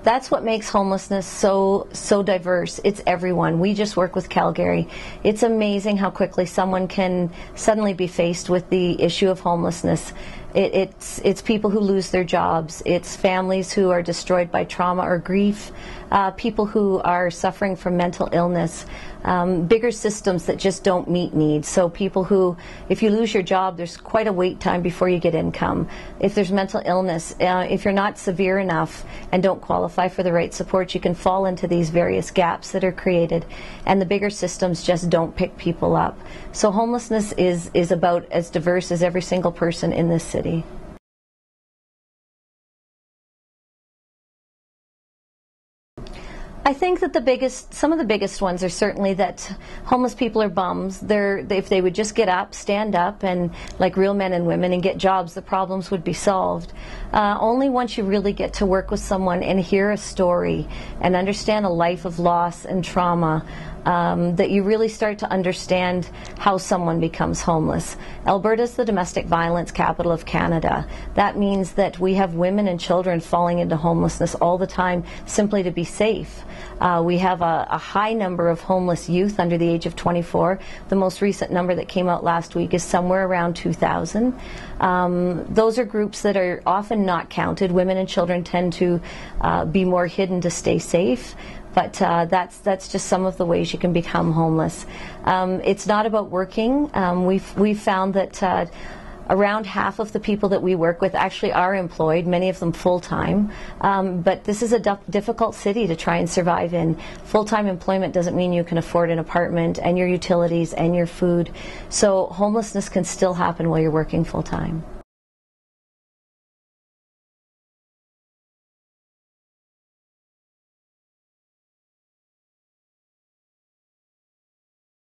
That's what makes homelessness so diverse. It's everyone. We just work with Calgary. It's amazing how quickly someone can suddenly be faced with the issue of homelessness. It's people who lose their jobs. It's families who are destroyed by trauma or grief. People who are suffering from mental illness. Bigger systems that just don't meet needs. So people who, if you lose your job, there's quite a wait time before you get income. If there's mental illness, if you're not severe enough and don't qualify for the right support, you can fall into these various gaps that are created, and the bigger systems just don't pick people up. So homelessness is about as diverse as every single person in this city. I think that some of the biggest ones are certainly that homeless people are bums. If they would just get up, stand up, and like real men and women and get jobs, the problems would be solved. Only once you really get to work with someone and hear a story and understand a life of loss and trauma, that you really start to understand how someone becomes homeless. Alberta is the domestic violence capital of Canada. That means that we have women and children falling into homelessness all the time simply to be safe. We have a high number of homeless youth under the age of 24. The most recent number that came out last week is somewhere around 2,000. Those are groups that are often not counted. Women and children tend to be more hidden to stay safe. But that's just some of the ways you can become homeless. It's not about working. We've found that around half of the people that we work with actually are employed, many of them full-time. But this is a difficult city to try and survive in. Full-time employment doesn't mean you can afford an apartment and your utilities and your food. So homelessness can still happen while you're working full-time.